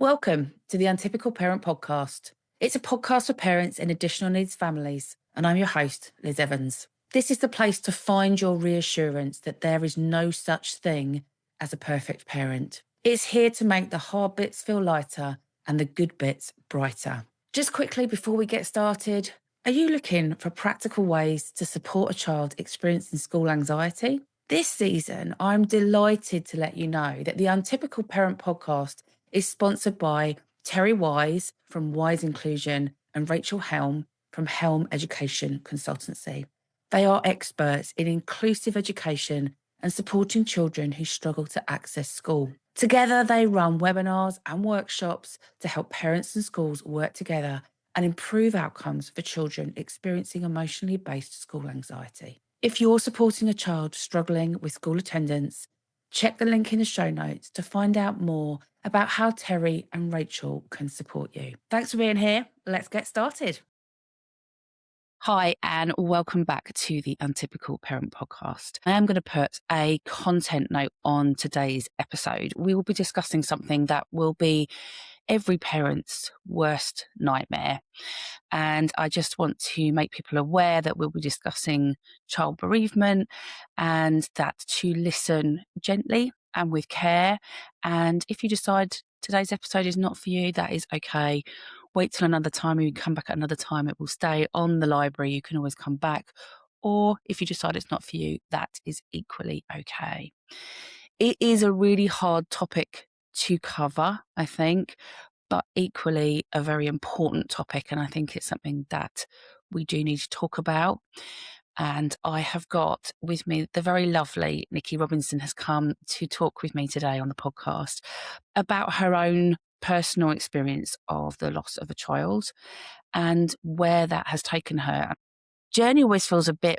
Welcome to the Untypical Parent Podcast. It's a podcast for parents in additional needs families, and I'm your host, Liz Evans. This is the place to find your reassurance that there is no such thing as a perfect parent. It's here to make the hard bits feel lighter and the good bits brighter. Just quickly before we get started, are you looking for practical ways to support a child experiencing school anxiety? This season, I'm delighted to let you know that the Untypical Parent Podcast is sponsored by Terry Wise from Wise Inclusion and Rachel Helm from Helm Education Consultancy. They are experts in inclusive education and supporting children who struggle to access school. Together, they run webinars and workshops to help parents and schools work together and improve outcomes for children experiencing emotionally based school anxiety. If you're supporting a child struggling with school attendance, check the link in the show notes to find out more about how Terry and Rachel can support you. Thanks for being here. Let's get started. Hi, and welcome back to the Untypical Parent Podcast. I am going to put a content note on today's episode. We will be discussing something that will be every parent's worst nightmare. And I just want to make people aware that we'll be discussing child bereavement and that to listen gently and with care. And if you decide today's episode is not for you, that is okay. Wait till another time. You can come back at another time. It will stay on the library. You can always come back. Or if you decide it's not for you, that is equally okay. It is a really hard topic to cover, I think, but equally a very important topic. And I think it's something that we do need to talk about. And I have got with me the very lovely Nici Robinson has come to talk with me today on the podcast about her own personal experience of the loss of a child and where that has taken her. Journey always feels a bit,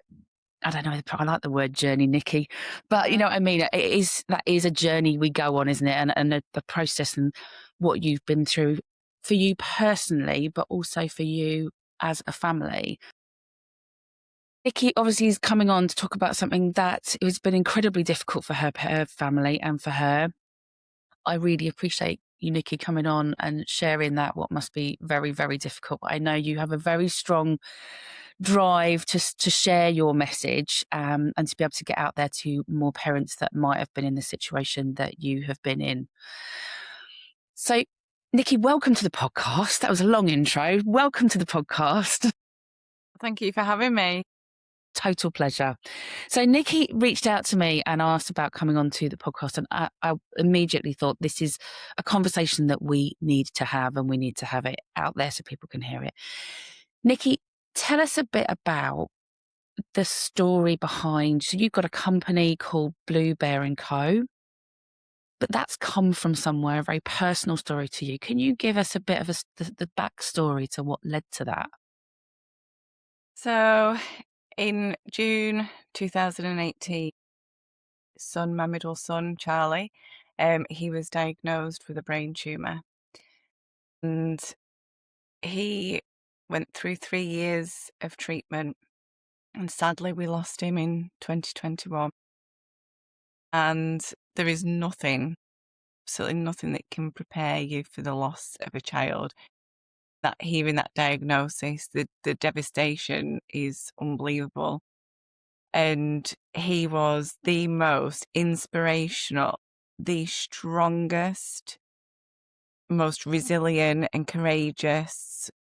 I don't know, I like the word journey, Nici, but you know what I mean? That is a journey we go on, isn't it? And the process and what you've been through for you personally, but also for you as a family. Nici obviously is coming on to talk about something that has been incredibly difficult for her family and for her. I really appreciate you, Nici, coming on and sharing that, what must be very, very difficult. I know you have a very strong drive to share your message and to be able to get out there to more parents that might have been in the situation that you have been in. So, Nici, welcome to the podcast. That was a long intro. Welcome to the podcast. Thank you for having me. Total pleasure. So Nici reached out to me and asked about coming onto the podcast, and I immediately thought this is a conversation that we need to have, and we need to have it out there so people can hear it. Nici, tell us a bit about the story behind. So you've got a company called Blue Bear & Co, but that's come from somewhere, a very personal story to you. Can you give us a bit of the backstory to what led to that? So in June 2018, my middle son, Charlie, he was diagnosed with a brain tumour. And he went through 3 years of treatment. And sadly, we lost him in 2021. And there is nothing, absolutely nothing that can prepare you for the loss of a child. That hearing that diagnosis, the devastation is unbelievable. And he was the most inspirational, the strongest, most resilient and courageous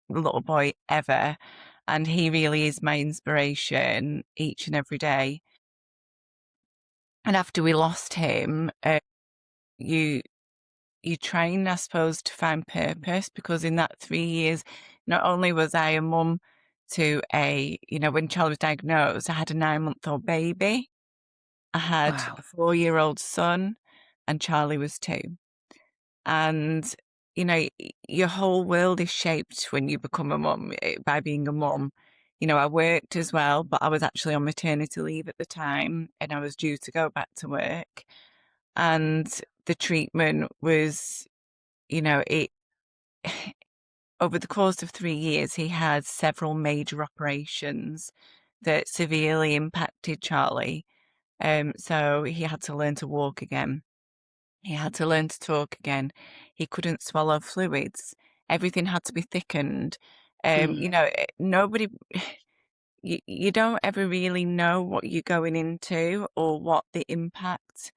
little boy ever. And he really is my inspiration each and every day. And after we lost him, you train, I suppose, to find purpose, because in that 3 years, not only was I a mum to when Charlie was diagnosed, I had a 9-month-old baby. I had Wow. a 4-year-old son, and Charlie was 2. And, your whole world is shaped when you become a mum by being a mum. I worked as well, but I was actually on maternity leave at the time, and I was due to go back to work. And the treatment was, it over the course of 3 years, he had several major operations that severely impacted Charlie. So he had to learn to walk again. He had to learn to talk again. He couldn't swallow fluids. Everything had to be thickened. Mm. Nobody, you don't ever really know what you're going into or what the impact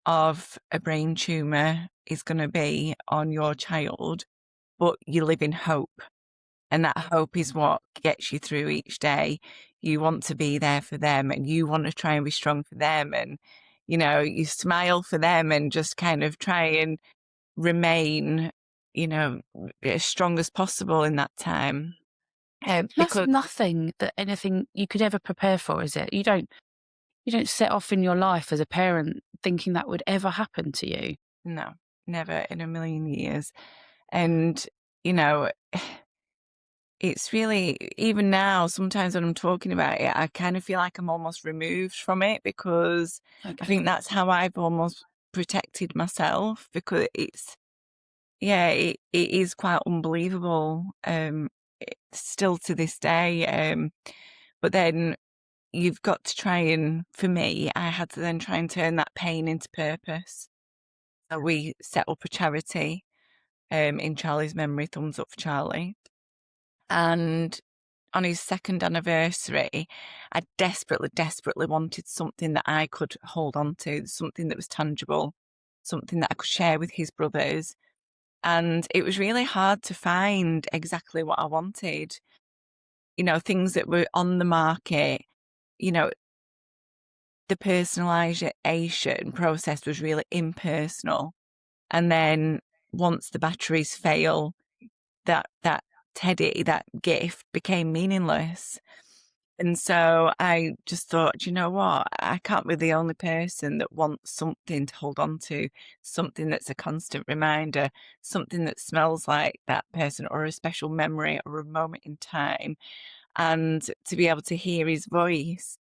of a brain tumour is going to be on your child, but you live in hope. And that hope is what gets you through each day. You want to be there for them and you want to try and be strong for them. And, you smile for them and just kind of try and remain, as strong as possible in that time. That's Because nothing that anything you could ever prepare for, is it? You don't set off in your life as a parent thinking that would ever happen to you. no, never in a million years. And, you know, it's really, even now, sometimes when I'm talking about it, I kind of feel like I'm almost removed from it because I Okay. think that's how I've almost protected myself because it is quite unbelievable, still to this day. But then you've got to try and, for me, I had to then try and turn that pain into purpose. So we set up a charity in Charlie's memory, Thumbs Up for Charlie. And on his second anniversary, I desperately, desperately wanted something that I could hold on to, something that was tangible, something that I could share with his brothers. And it was really hard to find exactly what I wanted. Things that were on the market, you know, the personalization process was really impersonal. And then once the batteries fail, that teddy, that gift became meaningless. And so I just thought, you know what? I can't be the only person that wants something to hold on to, something that's a constant reminder, something that smells like that person or a special memory or a moment in time. And to be able to hear his voice.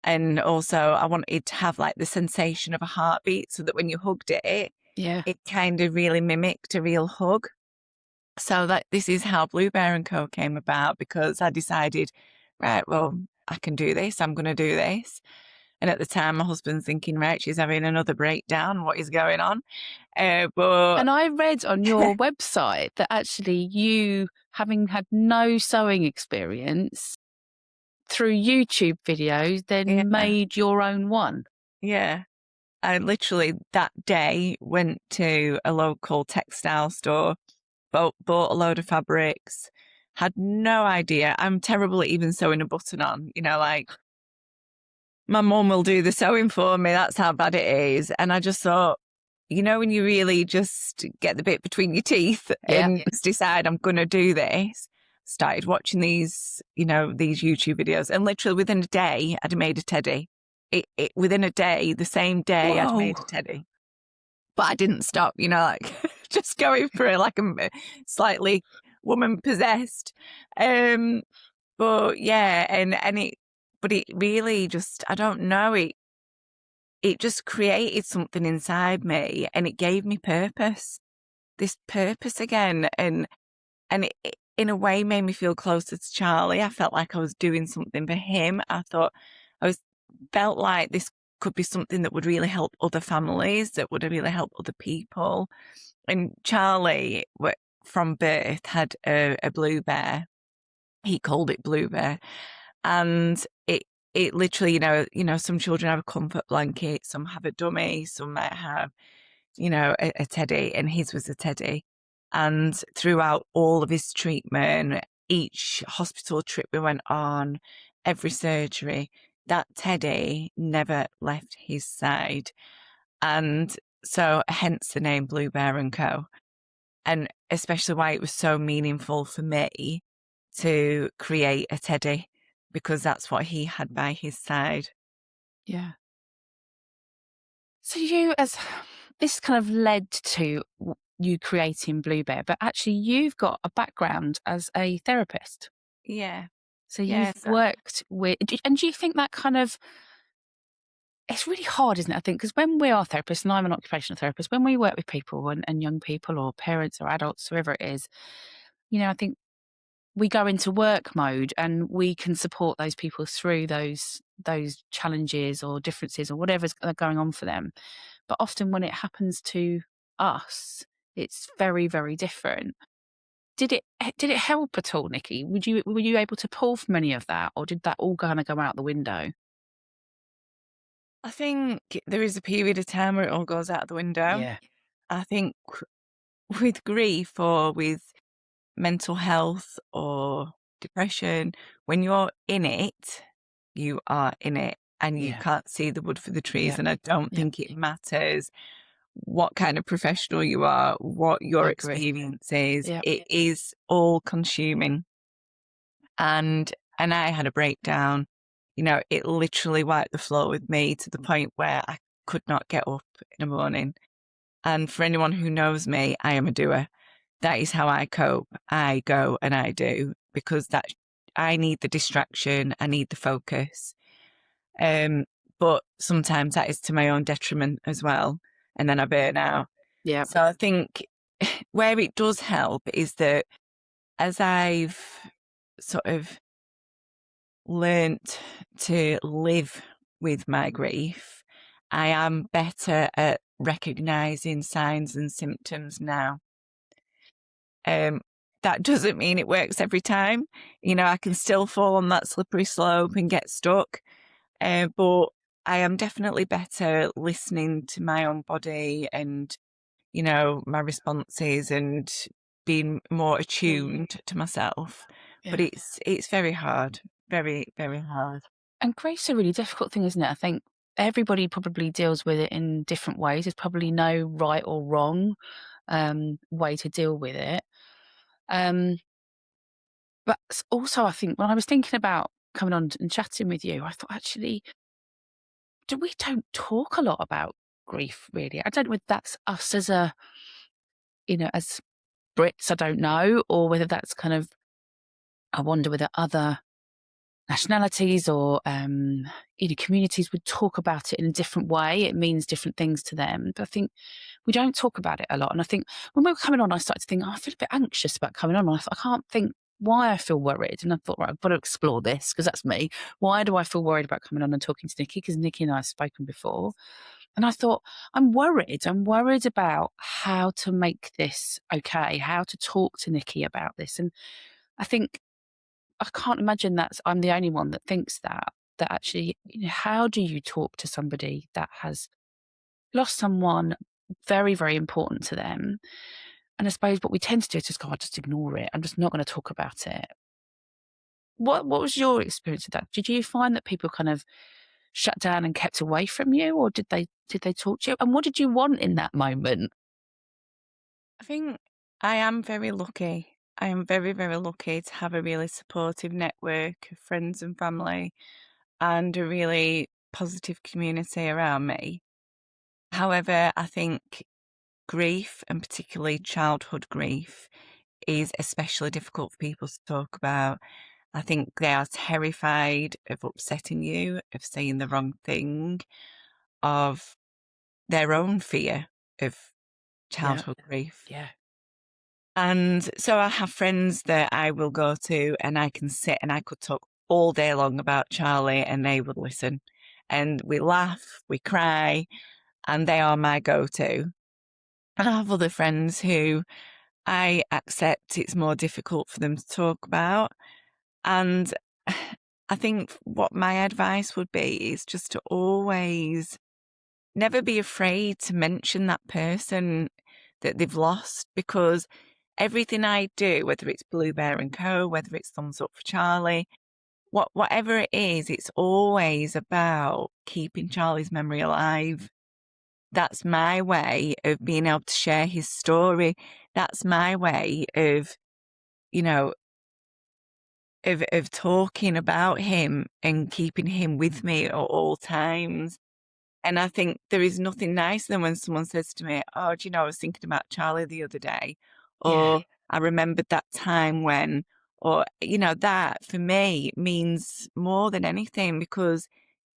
And also, I wanted to have like the sensation of a heartbeat so that when you hugged it, Yeah. it kind of really mimicked a real hug. So that this is how Blue Bear and Co came about because I decided, right, well, I can do this. I'm going to do this. And at the time, my husband's thinking, right, she's having another breakdown. What is going on? But And I read on your website that actually you, having had no sewing experience, through YouTube videos, then yeah, made your own one. yeah. I literally that day went to a local textile store, bought a load of fabrics, had no idea. I'm terrible at even sewing a button on, like my mum will do the sewing for me. That's how bad it is. And I just thought, when you really just get the bit between your teeth Yeah. and just decide I'm going to do this, started watching these YouTube videos. And literally within a day, I'd made a teddy. Within a day, the same day, I'd Whoa. made a teddy. But I didn't stop, like just going for it like I'm slightly woman possessed. But yeah, but it really just, I don't know, it just created something inside me and it gave me purpose, this purpose again. And it in a way made me feel closer to Charlie. I felt like I was doing something for him. I thought felt like this could be something that would really help other families, that would really help other people. And Charlie, from birth, had a blue bear. He called it Blue Bear, and it literally, some children have a comfort blanket, some have a dummy, some might have, a teddy, and his was a teddy. And throughout all of his treatment, each hospital trip we went on, every surgery, that teddy never left his side. And so hence the name Blue Bear and Co. And especially why it was so meaningful for me to create a teddy because that's what he had by his side. Yeah. So you, as this kind of led to you creating Blue Bear, but actually you've got a background as a therapist. Yeah. So you've Yes. worked with, and do you think that kind of, it's really hard, isn't it? I think, because when we are therapists, and I'm an occupational therapist, when we work with people and young people or parents or adults, whoever it is, I think we go into work mode and we can support those people through those challenges or differences or whatever's going on for them. But often when it happens to us, It's very, very different. Did it help at all, Nikki? Were you able to pull from any of that, or did that all kinda go out the window? I think there is a period of time where it all goes out the window. Yeah, I think with grief or with mental health or depression, when you're in it, you are in it and you yeah, can't see the wood for the trees. yeah, And I don't yeah. think it matters what kind of professional you are, what your I agree. experience is. Yeah, It is all consuming. And I had a breakdown. You know, it literally wiped the floor with me to the point where I could not get up in the morning. And for anyone who knows me, I am a doer. That is how I cope. I go and I do because I need the distraction. I need the focus. Um, but sometimes that is to my own detriment as well. And then I burn out. yeah, So I think where it does help is that as I've sort of learnt to live with my grief, I am better at recognizing signs and symptoms now. Um, that doesn't mean it works every time. You know, I can still fall on that slippery slope and get stuck. But I am definitely better listening to my own body and, you know, my responses and being more attuned to myself. But yeah. it's very hard. Very, very hard. And grief's a really difficult thing, isn't it? I think everybody probably deals with it in different ways. There's probably no right or wrong way to deal with it. Um, but also, I think when I was thinking about coming on and chatting with you, I thought actually, we don't talk a lot about grief, really. I don't know whether that's us as as Brits, I don't know, or whether that's kind of, I wonder whether other nationalities or communities would talk about it in a different way. It means different things to them. But I think we don't talk about it a lot. And I think when we were coming on, I started to think, oh, I feel a bit anxious about coming on. I thought, I can't think why I feel worried. And I thought, right, I've got to explore this because that's me. Why do I feel worried about coming on and talking to Nikki? Because Nikki and I have spoken before. And I thought, I'm worried. I'm worried about how to make this okay, how to talk to Nikki about this. And I think I can't imagine that I'm the only one that thinks that actually, how do you talk to somebody that has lost someone very, very important to them? And I suppose what we tend to do is just go, I just ignore it. I'm just not going to talk about it. What was your experience of that? Did you find that people kind of shut down and kept away from you, or did they talk to you? And what did you want in that moment? I think I am very lucky. I am very, very lucky to have a really supportive network of friends and family and a really positive community around me. However, I think grief, and particularly childhood grief, is especially difficult for people to talk about. I think they are terrified of upsetting you, of saying the wrong thing, of their own fear of Yeah, childhood grief. yeah, And so I have friends that I will go to and I can sit and I could talk all day long about Charlie and they would listen. And we laugh, we cry, and they are my go to. And I have other friends who I accept it's more difficult for them to talk about. And I think what my advice would be is just to always never be afraid to mention that person that they've lost because everything I do, whether it's Blue Bear and Co., whether it's Thumbs Up for Charlie, whatever it is, it's always about keeping Charlie's memory alive. That's my way of being able to share his story. That's my way of, you know, of talking about him and keeping him with me at all times. And I think there is nothing nicer than when someone says to me, "Oh, do you know, I was thinking about Charlie the other day," yeah, or "I remembered that time when," or, you know, that for me means more than anything because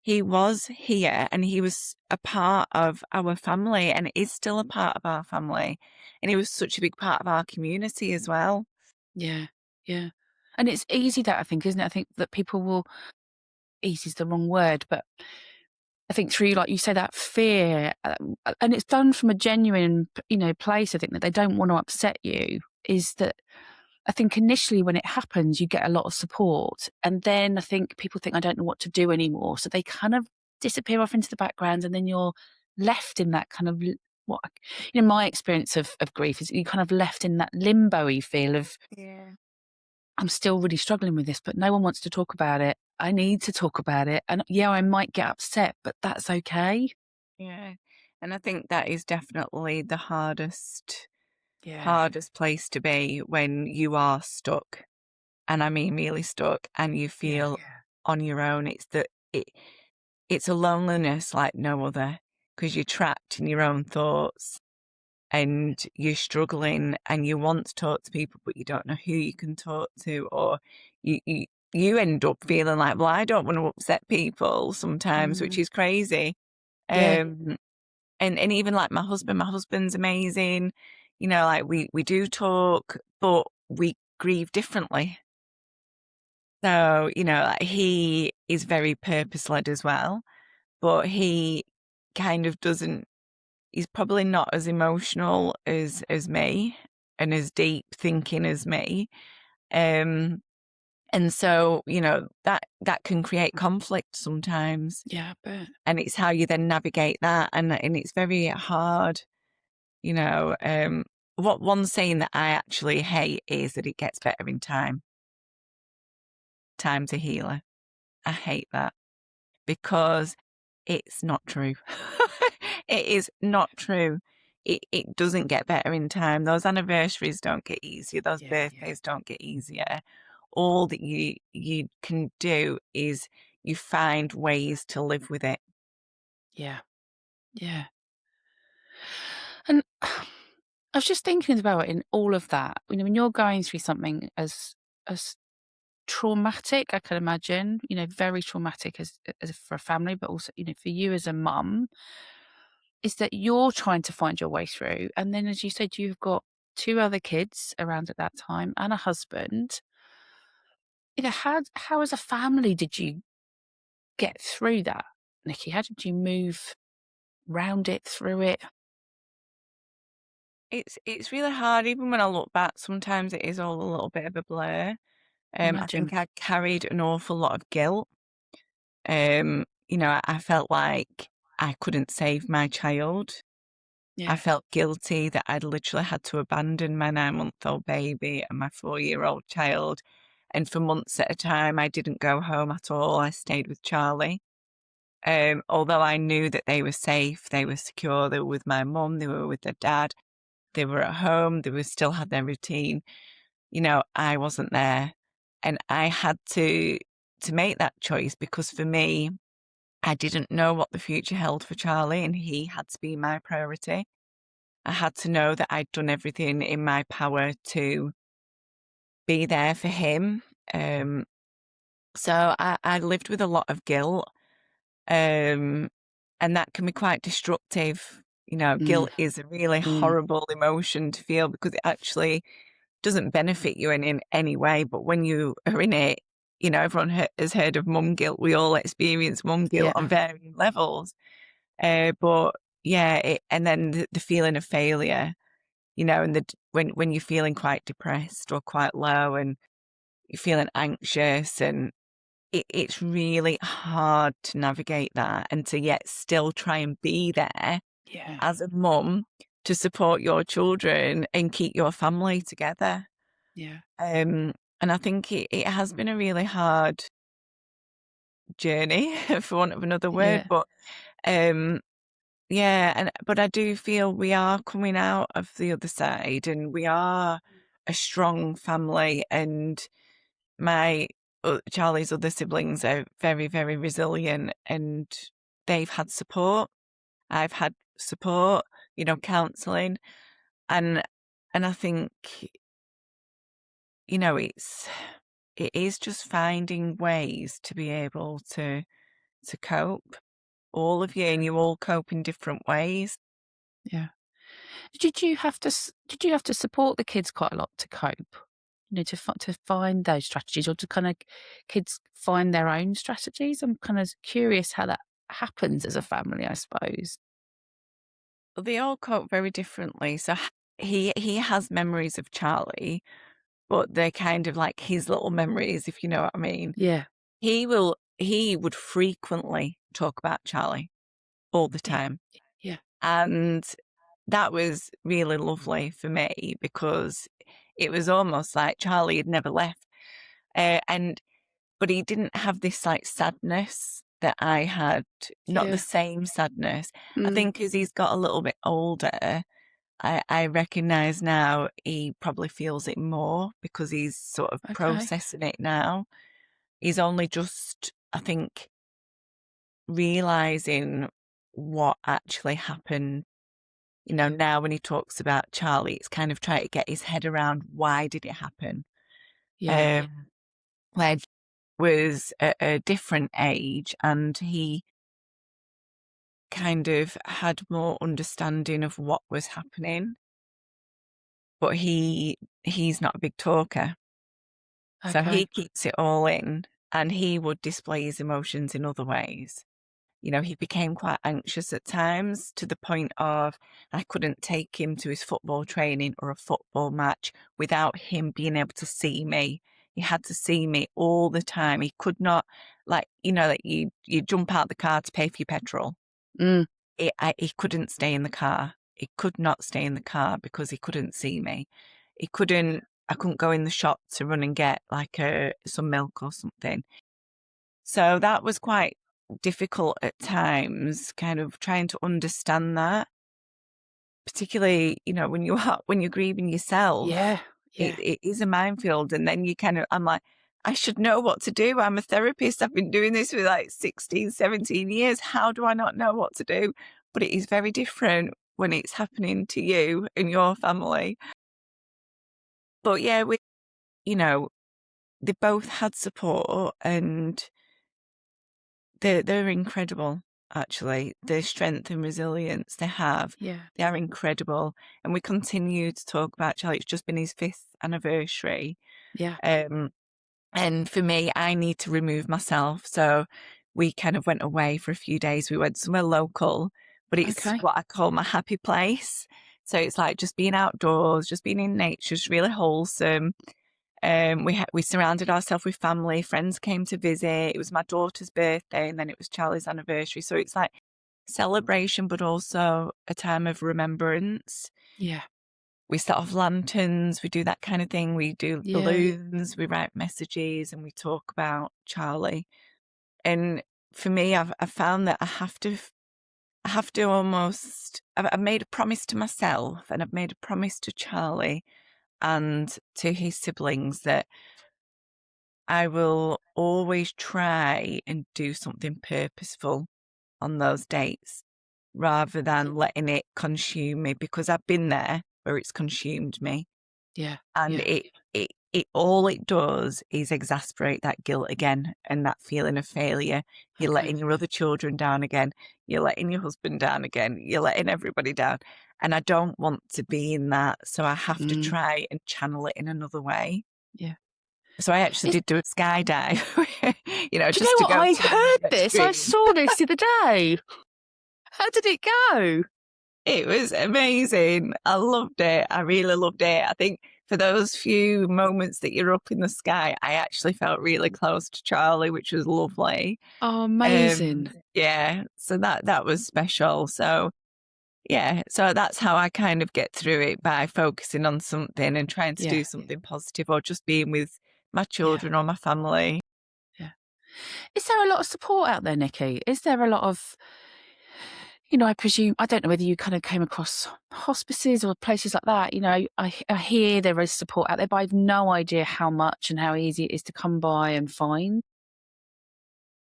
he was here and he was a part of our family and is still a part of our family. And he was such a big part of our community as well. yeah, yeah. And it's easy that I think, isn't it? I think that people will, easy is the wrong word, but I think through, like you say, that fear, and it's done from a genuine, place. I think that they don't want to upset you. Is that I think initially when it happens, you get a lot of support, and then I think people think I don't know what to do anymore, so they kind of disappear off into the background, and then you're left in that kind of what my experience of grief is you kind of left in that limbo-y feel of Yeah. I'm still really struggling with this, but no one wants to talk about it. I need to talk about it. And yeah, I might get upset, but that's okay. Yeah. And I think that is definitely the Yeah. hardest place to be when you are stuck. And I mean really stuck and you Yeah. feel on your own. It's a loneliness like no other because you're trapped in your own thoughts and you're struggling and you want to talk to people, but you don't know who you can talk to, or you end up feeling like, well, I don't want to upset people sometimes, which Mm. is crazy. Yeah. Um, and even like my husband's amazing. Like we do talk, but we grieve differently. So, like he is very purpose led as well, but he kind of doesn't, he's probably not as emotional as me and as deep thinking as me. Um, and so, that can create conflict sometimes. Yeah, I bet. And it's how you then navigate that. And it's very hard, you know. What one saying that I actually hate is that it gets better in time. Time's a healer. I hate that because it's not true. It is not true. It doesn't get better in time. Those anniversaries don't get easier. Those Yeah, birthdays don't get easier. All that you can do is you find ways to live with it. yeah, yeah. And I was just thinking about in all of that, when you're going through something as traumatic, I can imagine, very traumatic as for a family, but also, for you as a mum, is that you're trying to find your way through. And then, as you said, you've got two other kids around at that time and a husband. How as a family did you get through that, Nici? How did you move round it, through it? It's really hard. Even when I look back, sometimes it is all a little bit of a blur. I Imagine. think I carried an awful lot of guilt. I felt like I couldn't save my child. I Yeah. felt guilty that I'd literally had to abandon my 9-month-old baby and my 4-year-old child. And for months at a time, I didn't go home at all. I stayed with Charlie. Although I knew that they were safe, they were secure, they were with my mum, they were with their dad, they were at home, they were still had their routine. I wasn't there. And I had to make that choice because for me, I didn't know what the future held for Charlie, and he had to be my priority. I had to know that I'd done everything in my power to be there for him. Um, so I lived with a lot of guilt, and that can be quite destructive. Mm, Guilt is a really mm. horrible emotion to feel because it actually doesn't benefit you in any way. But when you are in it, everyone has heard of mum guilt. We all experience mum guilt on Yeah. varying levels. But yeah, and then the feeling of failure, and when you're feeling quite depressed or quite low and you're feeling anxious, and it's really hard to navigate that and to yet still try and be there Yeah. as a mum to support your children and keep your family together. Yeah. And I think it has been a really hard journey, for want of another word, Yeah. but um, yeah, but I do feel we are coming out of the other side, and we are a strong family. And my Charlie's other siblings are very, very resilient, and they've had support. I've had support, counselling, and I think it is just finding ways to be able to cope. All of you, and you all cope in different ways. Yeah. Did you have to support the kids quite a lot to cope? To find those strategies, or to kind of kids find their own strategies? I'm kind of curious happens as a family, I suppose. Well, they all cope very differently. So he has memories of Charlie, but they're kind of like his little memories, if you know what I mean. Yeah. He would frequently talk about Charlie all the Yeah. time. Yeah. And that was really lovely for me because it was almost like Charlie had never left. And but he didn't have this like sadness that I had, not the Yeah. same sadness. I Mm. think as he's got a little bit older, I recognize now he probably feels it more because he's sort of Okay. processing it now. He's only just, I think, realizing what actually happened. You know, now when he talks about Charlie, it's kind of trying to get his head around why did it happen. Yeah. Where was at a different age and he kind of had more understanding of what was happening, but he's not a big talker. So Okay. he keeps it all in and he would display his emotions in other ways. You know, he became quite anxious at times to the point of I couldn't take him to his football training or a football match without him being able to see me. He had to see me all the time. He could not, like, you know, that you jump out the car to pay for your petrol. Mm. He couldn't stay in the car. He could not stay in the car because he couldn't see me. He couldn't. I couldn't go in the shop to run and get like some milk or something. So that was quite difficult at times, kind of trying to understand that, particularly, you know, when you're grieving yourself, Yeah. Yeah. it is a minefield. And then I'm like, I should know what to do. I'm a therapist. I've been doing this for like 16, 17 years. How do I not know what to do? But it is very different when it's happening to you and your family. But yeah, you know, they both had support and they're incredible, actually. The strength and resilience they have, Yeah. they are incredible. And we continue to talk about Charlie. It's just been his 5th anniversary. Yeah. Um, and for me, I need to remove myself. So we kind of went away for a few days. We went somewhere local, but it's Okay. what I call my happy place. So it's like just being outdoors, just being in nature, just really wholesome. We surrounded ourselves with family. Friends came to visit. It was my daughter's birthday, and then it was Charlie's anniversary. So it's like celebration, but also a time of remembrance. Yeah. We set off lanterns. We do that kind of thing. We do Yeah. balloons. We write messages, and we talk about Charlie. And for me, I've found that I have to almost. I've made a promise to myself, and I've made a promise to Charlie and to his siblings that I will always try and do something purposeful on those dates rather than letting it consume me because I've been there where it's consumed me. Yeah. And Yeah. it all it does is exasperate that guilt again and that feeling of failure. You're Okay. letting your other children down again. You're letting your husband down again. You're letting everybody down. And I don't want to be in that. So I have to Mm. try and channel it in another way. Yeah. So I actually It's, did do a skydive, do you just to know what? go I to the heard this. I extreme. saw this the other day. How did it go? It was amazing. I loved it. I really loved it. I think for those few moments that you're up in the sky, I actually felt really close to Charlie, which was lovely. Oh, amazing. Yeah, so that was special. So yeah, so that's how I kind of get through it by focusing on something and trying to Yeah. do something positive or just being with my Yeah. children or my family. Yeah. Is there a lot of support out there, Nici? Is there a lot of, I presume, I don't know whether you kind of came across hospices or places like that. I hear there is support out there, but I've no idea how much and how easy it is to come by and find.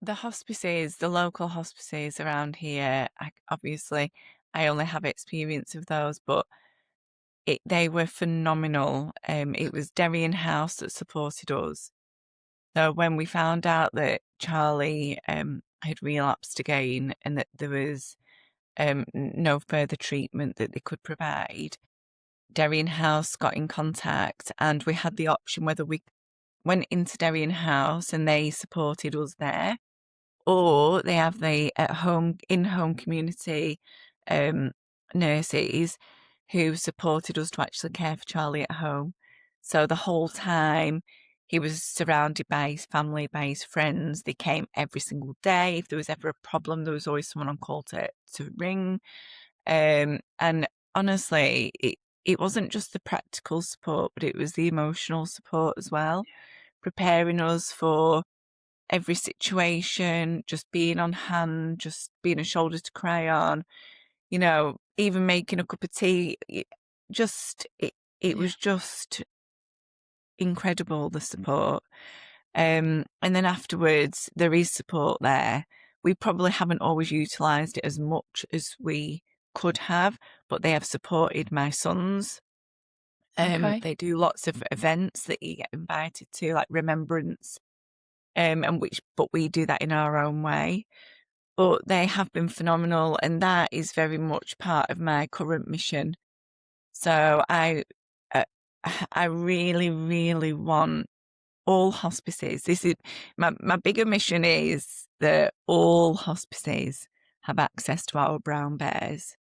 The hospices, the local hospices around here, obviously, I only have experience of those, but they were phenomenal. It was Derry House that supported us. So when we found out that Charlie had relapsed again and that there was no further treatment that they could provide, Derry House got in contact, and we had the option whether we went into Derry House and they supported us there, or they have the in-home community nurses who supported us to actually care for Charlie at home. So the whole time he was surrounded by his family, by his friends. They came every single day. If there was ever a problem, there was always someone on call to ring. And honestly, it wasn't just the practical support, but it was the emotional support as well, preparing us for every situation, just being on hand, just being a shoulder to cry on, even making a cup of tea. It Yeah. was just incredible, the support. And then afterwards, there is support there. We probably haven't always utilised it as much as we could have, but they have supported my sons. Okay. They do lots of events that you get invited to, like Remembrance, but we do that in our own way. But they have been phenomenal, and that is very much part of my current mission. So uh, I really, really want all hospices. This is my bigger mission, is that all hospices have access to our brown bears.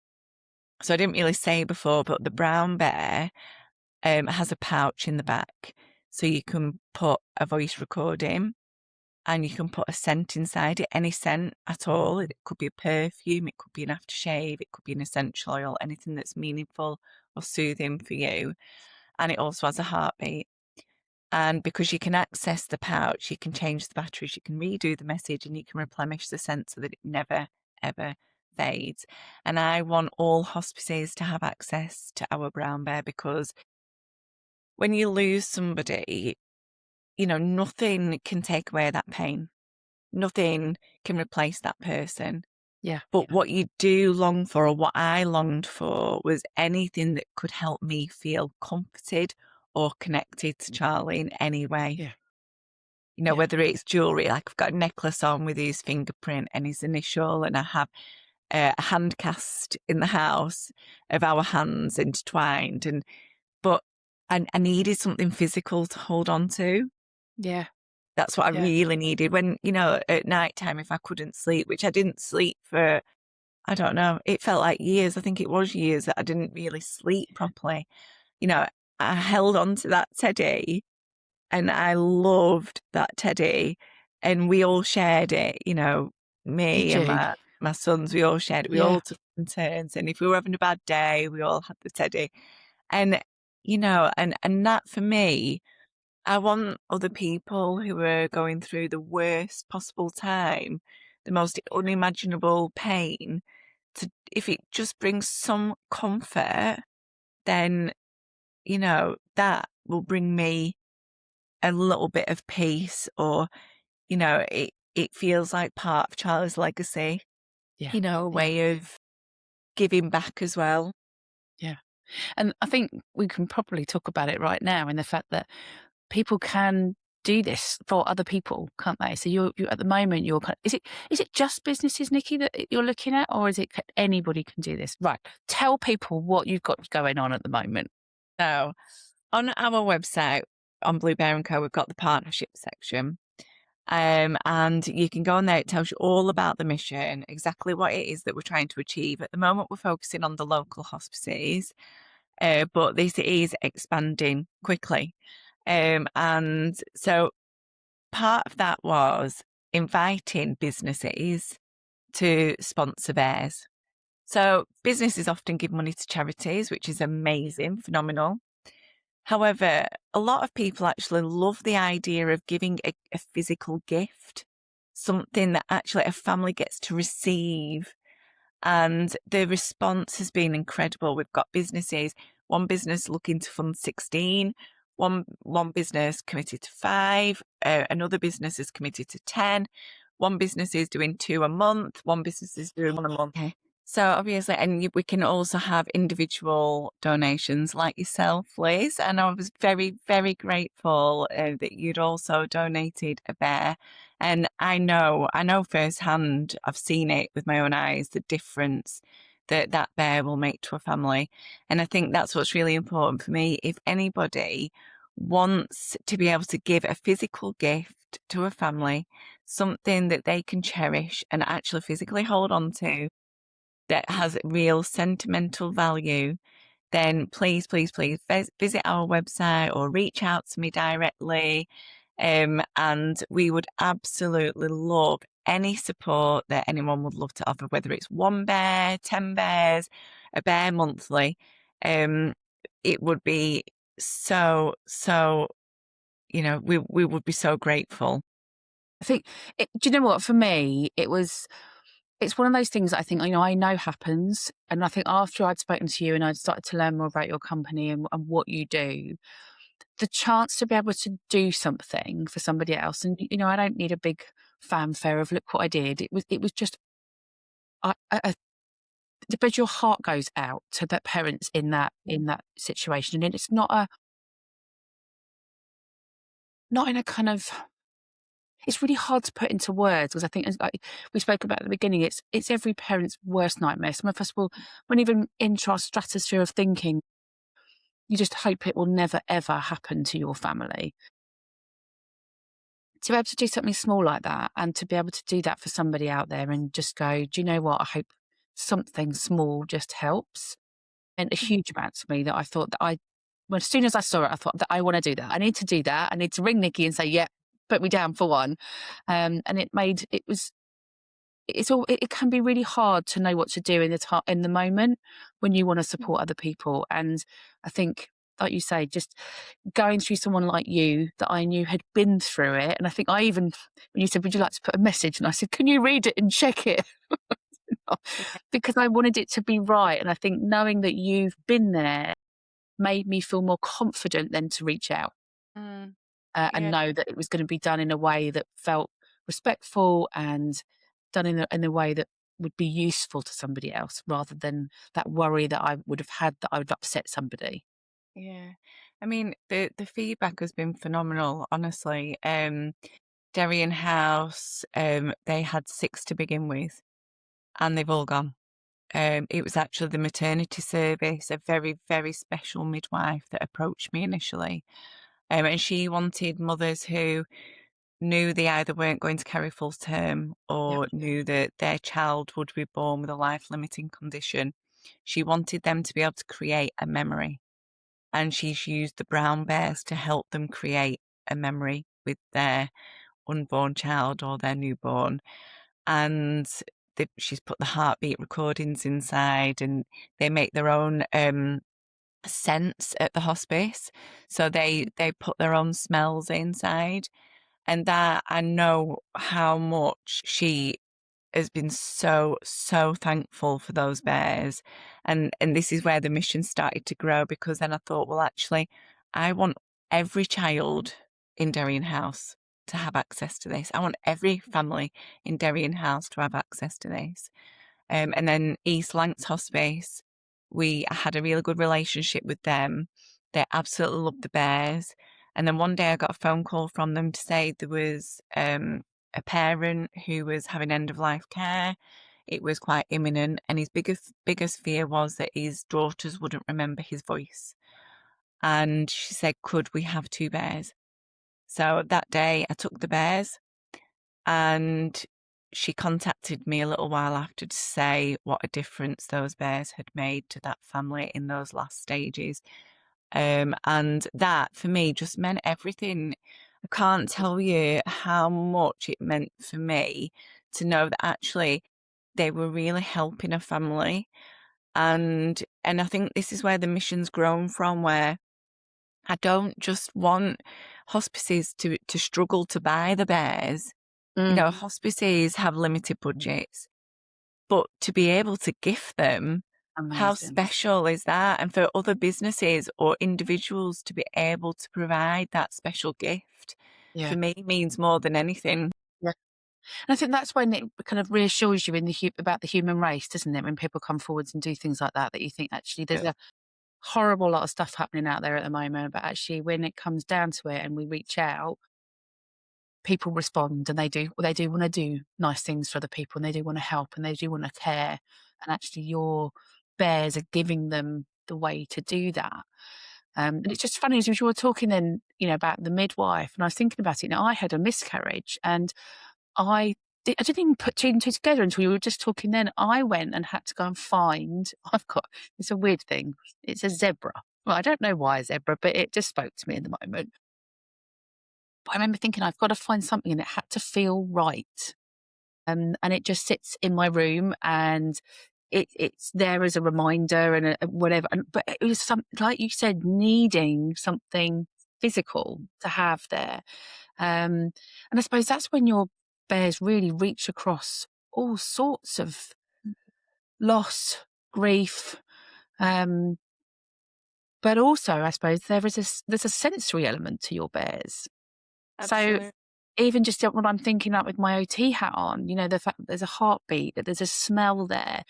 So I didn't really say before, but the brown bear has a pouch in the back, so you can put a voice recording and you can put a scent inside it, any scent at all. It could be a perfume, it could be an aftershave, it could be an essential oil, anything that's meaningful or soothing for you. And it also has a heartbeat. And because you can access the pouch, you can change the batteries, you can redo the message, and you can replenish the scent so that it never, ever fades. And I want all hospices to have access to our brown bear, because when you lose somebody, nothing can take away that pain. Nothing can replace that person. Yeah. But what you do long for, or what I longed for, was anything that could help me feel comforted or connected to Charlie in any way. Yeah. Yeah. Whether it's jewellery, like I've got a necklace on with his fingerprint and his initial, and I have a hand cast in the house of our hands intertwined. But I needed something physical to hold on to. Yeah. That's what I Yeah. really needed when, at night time, if I couldn't sleep, which I didn't sleep for, I don't know, it felt like years. I think it was years that I didn't really sleep properly. I held on to that teddy, and I loved that teddy, and we all shared it, me Did and you? my sons, we all shared it. We Yeah. all took in turns. And if we were having a bad day, we all had the teddy. And, and that for me, I want other people who are going through the worst possible time, the most unimaginable pain, if it just brings some comfort, then, that will bring me a little bit of peace, or, it feels like part of Charlie's legacy, Yeah. a Yeah. way of giving back as well. Yeah. And I think we can probably talk about it right now, in the fact that people can do this for other people, can't they? So you at the moment, is it just businesses, Nikki, that you're looking at, or is it anybody can do this? Right. Tell people what you've got going on at the moment. So on our website, on Blue Bear and Co, we've got the partnership section. And you can go on there. It tells you all about the mission, exactly what it is that we're trying to achieve. At the moment, we're focusing on the local hospices, but this is expanding quickly. And so part of that was inviting businesses to sponsor theirs. So businesses often give money to charities, which is amazing, phenomenal. However, a lot of people actually love the idea of giving a physical gift, something that actually a family gets to receive. And the response has been incredible. We've got businesses, one business looking to fund 16, one business committed to 5, another business is committed to 10, one business is doing 2 a month, one business is doing 1 a month. Okay. So obviously, and we can also have individual donations like yourself, Liz. And I was very, very grateful that you'd also donated a bear. And I know firsthand, I've seen it with my own eyes, the difference that bear will make to a family. And I think that's what's really important for me. If anybody wants to be able to give a physical gift to a family, something that they can cherish and actually physically hold on to that has real sentimental value, then please, please, please visit our website or reach out to me directly. And we would absolutely love any support that anyone would love to offer, whether it's one bear, 10 bears, a bear monthly. It would be so, we would be so grateful. I think, do you know what? For me, it's one of those things that I think, I know happens. And I think after I'd spoken to you and I'd started to learn more about your company and what you do, the chance to be able to do something for somebody else. And, I don't need a big fanfare of look what I did. It was just, I but your heart goes out to the parents in that situation. And it's not in a kind of, it's really hard to put into words because I think, as like we spoke about at the beginning, it's every parent's worst nightmare. Some of us won't even enter our stratosphere of thinking. You just hope it will never ever happen to your family. To be able to do something small like that, and to be able to do that for somebody out there, and just go, do you know what? I hope something small just helps. And a huge amount to me that I thought that well, as soon as I saw it, I thought that I want to do that. I need to do that. I need to ring Nikki and say, yeah, put me down for one. And it can be really hard to know what to do in the moment when you want to support other people. And I think, like you say, just going through someone like you that I knew had been through it. And I think when you said, would you like to put a message? And I said, can you read it and check it? Because I wanted it to be right. And I think knowing that you've been there made me feel more confident then to reach out, Mm, and yeah, know that it was going to be done in a way that felt respectful and done in a way that would be useful to somebody else, rather than that worry that I would have had that I would upset somebody. yeah. I mean, the feedback has been phenomenal, honestly. Derry House, they had 6 to begin with, and they've all gone. It was actually the maternity service, a very, very special midwife that approached me initially. And she wanted mothers who knew they either weren't going to carry full term Yeah. or knew that their child would be born with a life limiting condition. She wanted them to be able to create a memory. And she's used the brown bears to help them create a memory with their unborn child or their newborn. And she's put the heartbeat recordings inside, and they make their own scents at the hospice. So they put their own smells inside. And that, I know how much she has been so thankful for those bears. And this is where the mission started to grow, because then I thought, well, actually, I want every child in Darien House to have access to this. I want every family in Darien House to have access to this. And then East Lancs Hospice, we had a really good relationship with them. They absolutely loved the bears. And then one day I got a phone call from them to say there was a parent who was having end of life care. It was quite imminent, and his biggest fear was that his daughters wouldn't remember his voice. And she said, "Could we have 2 bears?" So that day I took the bears, and she contacted me a little while after to say what a difference those bears had made to that family in those last stages. And that for me just meant everything. I can't tell you how much it meant for me to know that actually they were really helping a family. And I think this is where the mission's grown from, where I don't just want hospices to struggle to buy the bears. Mm, Hospices have limited budgets, but to be able to gift them, how amazing. special is that? And for other businesses or individuals to be able to provide that special gift, Yeah. for me means more than anything. Yeah. And I think that's when it kind of reassures you about the human race, doesn't it? When people come forwards and do things like that, that you think actually there's a horrible lot of stuff happening out there at the moment, but actually when it comes down to it and we reach out, people respond, and they do want to do nice things for other people, and they do want to help, and they do want to care. And actually your bears are giving them the way to do that. And it's just funny as you were talking then, about the midwife, and I was thinking about it. Now I had a miscarriage, and I didn't even put two and two together until you were just talking then. I went and had to go and find it's a weird thing. It's a zebra. Well, I don't know why a zebra, but it just spoke to me in the moment. But I remember thinking, I've got to find something, and it had to feel right. And it just sits in my room, and it's there as a reminder and whatever. But it was like you said, needing something physical to have there. And I suppose that's when your bears really reach across all sorts of loss, grief, um, but also I suppose there's a sensory element to your bears. So Absolutely. even just what I'm thinking up with my OT hat on, the fact that there's a heartbeat, that there's a smell there,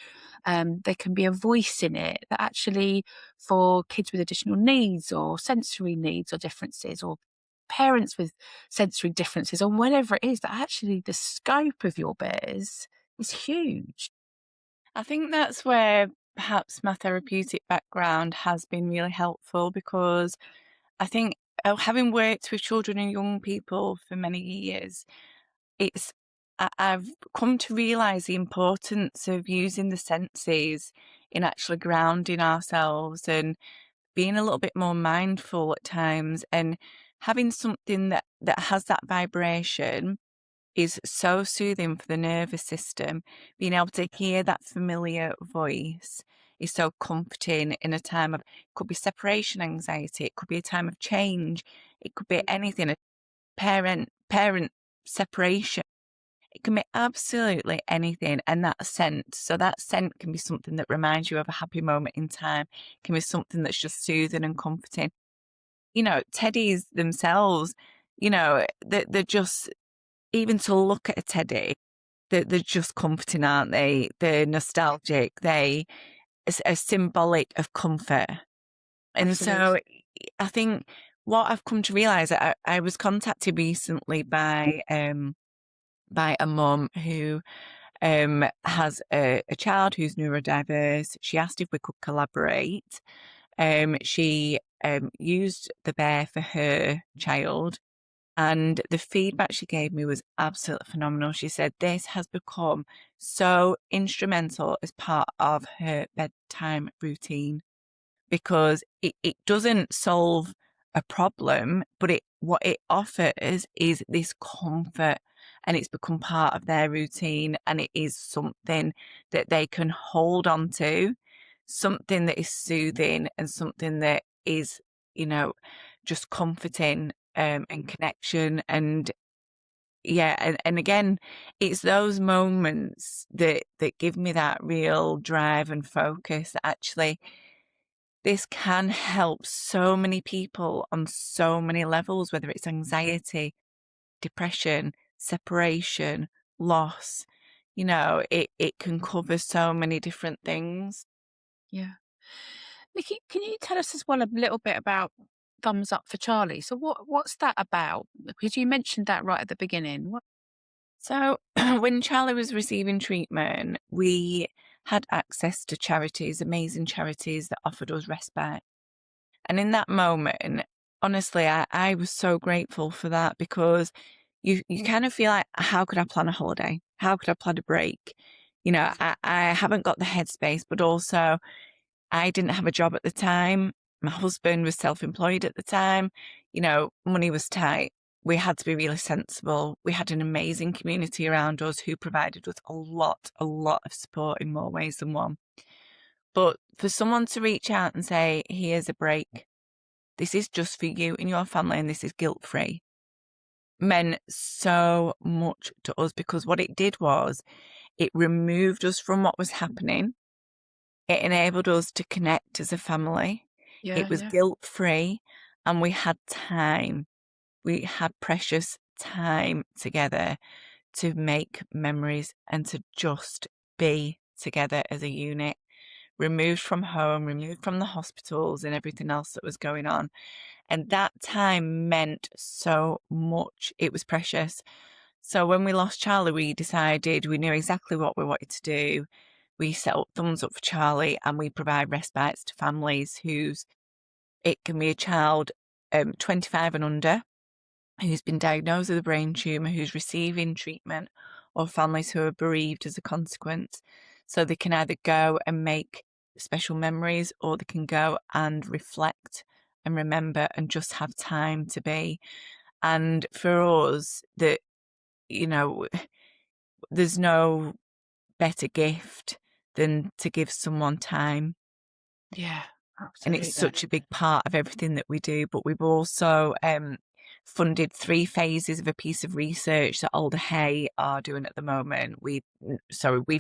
there can be a voice in it that actually for kids with additional needs or sensory needs or differences or parents with sensory differences or whatever it is, that actually the scope of your bears is huge. I think that's where perhaps my therapeutic background has been really helpful, because I think having worked with children and young people for many years, it's I've come to realize the importance of using the senses in actually grounding ourselves and being a little bit more mindful at times, and having something that has that vibration is so soothing for the nervous system. Being able to hear that familiar voice is so comforting in a time of, could be separation anxiety, it could be a time of change, it could be anything, a parent separation. It can be absolutely anything. And that scent, so that scent can be something that reminds you of a happy moment in time, can be something that's just soothing and comforting. Teddies themselves, they're just, even to look at a teddy, they're just comforting, aren't they? They're nostalgic. They are symbolic of comfort. And Absolutely. so I think what I've come to realize, I was contacted recently by a mum who has a child who's neurodiverse. She asked if we could collaborate. She used the bear for her child, and the feedback she gave me was absolutely phenomenal. She said this has become so instrumental as part of her bedtime routine, because it doesn't solve a problem, but what it offers is this comfort, and it's become part of their routine, and it is something that they can hold on to, something that is soothing and something that is, you know, just comforting, and connection. And yeah, and again, it's those moments that give me that real drive and focus that actually this can help so many people on so many levels, whether it's anxiety, depression, separation, loss. It can cover so many different things. Yeah. Nikki, can you tell us as well a little bit about Thumbs Up for Charlie? So what's that about? Because you mentioned that right at the beginning. What? So when Charlie was receiving treatment, we had access to charities, amazing charities that offered us respite. And in that moment, honestly, I was so grateful for that, because you kind of feel like, how could I plan a holiday? How could I plan a break? I haven't got the headspace, but also I didn't have a job at the time. My husband was self-employed at the time. Money was tight. We had to be really sensible. We had an amazing community around us who provided us a lot of support in more ways than one. But for someone to reach out and say, here's a break, this is just for you and your family, and this is guilt free, meant so much to us, because what it did was it removed us from what was happening. It enabled us to connect as a family. It Yeah, was yeah. guilt free, and we had time. We had precious time together to make memories and to just be together as a unit, removed from home, removed from the hospitals and everything else that was going on. And that time meant so much. It was precious. So when we lost Charlie, we knew exactly what we wanted to do. We set up Thumbs Up for Charlie, and we provide respites to families it can be a child 25 and under, who's been diagnosed with a brain tumour, who's receiving treatment, or families who are bereaved as a consequence. So they can either go and make special memories, or they can go and reflect and remember and just have time to be. And for us, that, you know, there's no better gift than to give someone time. Yeah, And it's absolutely. such a big part of everything that we do. But we've also funded 3 phases of a piece of research that Alder Hay are doing at the moment. We've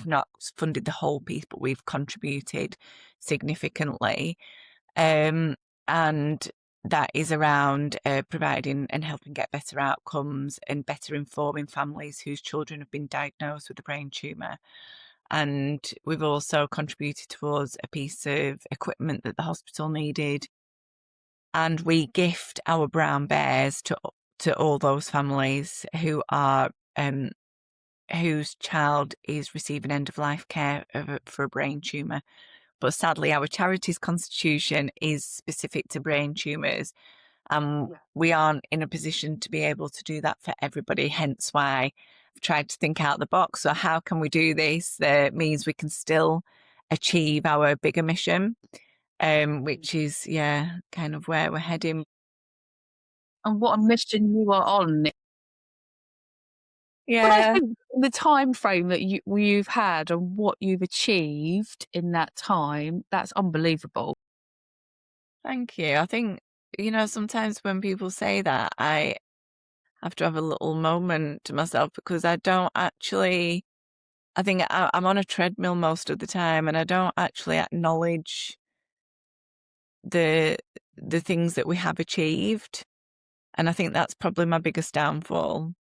not funded the whole piece, but we've contributed significantly. And that is around providing and helping get better outcomes and better informing families whose children have been diagnosed with a brain tumour. And we've also contributed towards a piece of equipment that the hospital needed. And we gift our brown bears to all those families who are whose child is receiving end of life care for a brain tumour. But sadly, our charity's constitution is specific to brain tumours, and we aren't in a position to be able to do that for everybody. Hence why I've tried to think out the box. So how can we do this that means we can still achieve our bigger mission, which is, kind of where we're heading. And what a mission you are on. But I Yeah, think the time frame that you've had and what you've achieved in that time, that's unbelievable. thank you. I think, sometimes when people say that, I have to have a little moment to myself, because I don't actually, I think I'm on a treadmill most of the time, and I don't actually acknowledge the things that we have achieved. And I think that's probably my biggest downfall.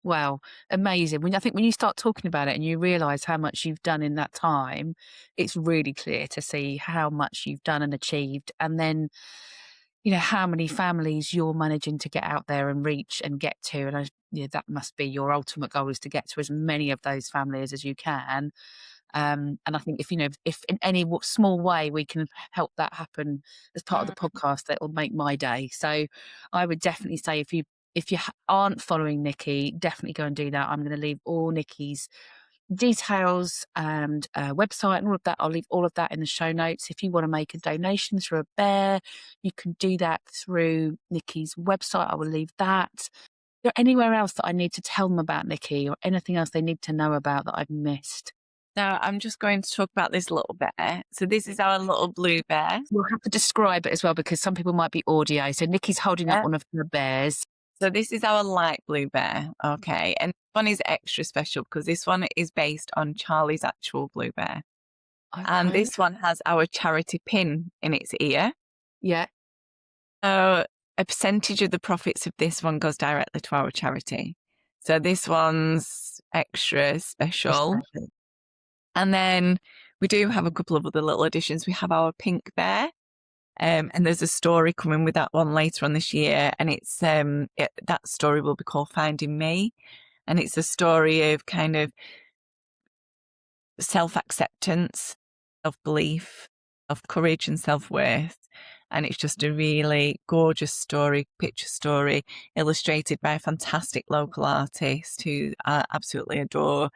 Wow, amazing. I think when you start talking about it and you realise how much you've done in that time, it's really clear to see how much you've done and achieved. And then, how many families you're managing to get out there and reach and get to. And that must be your ultimate goal, is to get to as many of those families as you can. And I think if in any small way we can help that happen as part of the podcast, that will make my day. So I would definitely say, if you aren't following Nici, definitely go and do that. I'm going to leave all Nici's details and website and all of that. I'll leave all of that in the show notes. If you want to make a donation through a bear, you can do that through Nici's website. I will leave that. Is there anywhere else that I need to tell them about Nici, or anything else they need to know about that I've missed? Now, I'm just going to talk about this little bear. So this is our little blue bear. We'll have to describe it as well, because some people might be audio. So Nici's holding up one of the bears. So this is our light blue bear, okay? And this one is extra special because this one is based on Charlie's actual blue bear. Okay. And this one has our charity pin in its ear. Yeah. So a percentage of the profits of this one goes directly to our charity. So this one's extra special. And then we do have a couple of other little additions. We have our pink bear. And there's a story coming with that one later on this year. And it's that story will be called Finding Me. And it's a story of kind of self-acceptance, self-belief, self-courage and self-worth. And it's just a really gorgeous story, picture story, illustrated by a fantastic local artist who I absolutely adore.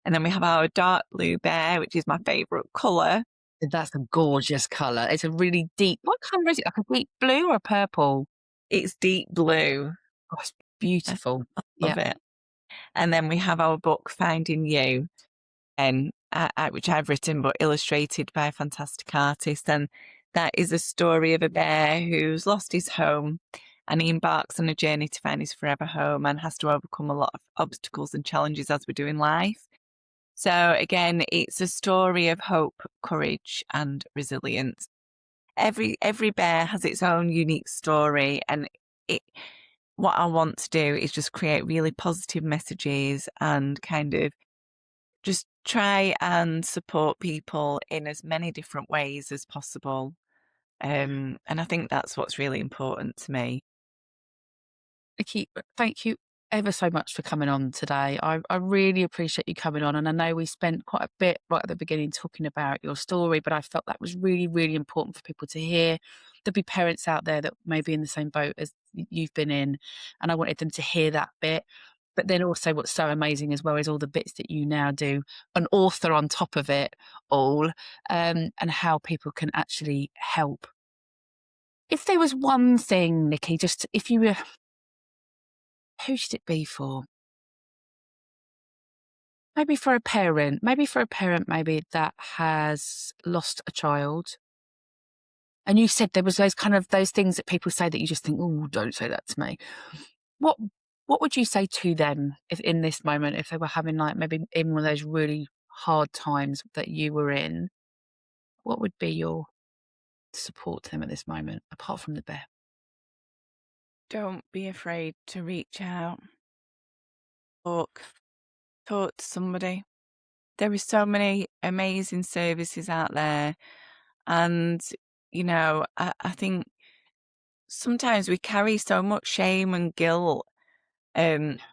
And then we have our dark blue bear, which is my favourite colour. That's a gorgeous colour. It's a really deep, what colour is it? Like a deep blue or a purple? It's deep blue. Oh, it's beautiful. Love it. And then we have our book, Finding You, and which I've written but illustrated by a fantastic artist. And that is a story of a bear who's lost his home, and he embarks on a journey to find his forever home and has to overcome a lot of obstacles and challenges as we do in life. So again, it's a story of hope, courage, and resilience. Every bear has its own unique story, and what I want to do is just create really positive messages and kind of just try and support people in as many different ways as possible. And I think that's what's really important to me. Nici, thank you ever so much for coming on today. I really appreciate you coming on. And I know we spent quite a bit right at the beginning talking about your story, but I felt that was really, really important for people to hear. there'll be parents out there that may be in the same boat as you've been in, and I wanted them to hear that bit. But then also what's so amazing as well is all the bits that you now do, an author on top of it all, and how people can actually help. If there was one thing, Nici, just if you were, who should it be for? Maybe for a parent, maybe that has lost a child. And you said there was those things that people say that you just think, oh, don't say that to me. What would you say to them if in this moment, if they were having like maybe in one of those really hard times that you were in, what would be your support to them at this moment, apart from the bear? Don't be afraid to reach out. Talk to somebody. There are so many amazing services out there. And, I think sometimes we carry so much shame and guilt,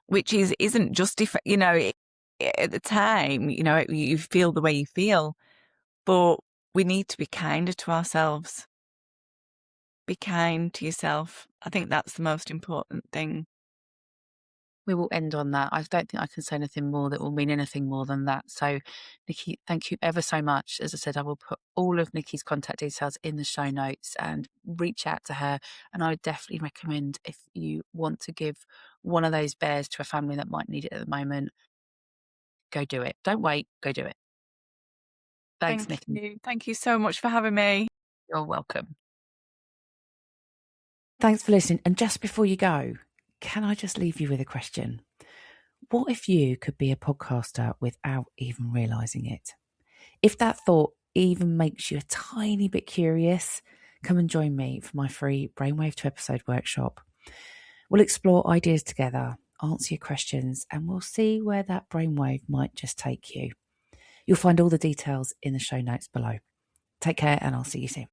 which isn't justified, at the time, you feel the way you feel, but we need to be kinder to ourselves. Be kind to yourself. I think that's the most important thing. We will end on that. I don't think I can say anything more that will mean anything more than that. So, Nici, thank you ever so much. As I said, I will put all of Nicci's contact details in the show notes and reach out to her. And I would definitely recommend, if you want to give one of those bears to a family that might need it at the moment, go do it. Don't wait, go do it. Thanks, Thank Nici. you. Thank you so much for having me. You're welcome. Thanks for listening. And just before you go, can I just leave you with a question? What if you could be a podcaster without even realising it? If that thought even makes you a tiny bit curious, come and join me for my free Brainwave to Episode workshop. We'll explore ideas together, answer your questions, and we'll see where that brainwave might just take you. You'll find all the details in the show notes below. Take care, and I'll see you soon.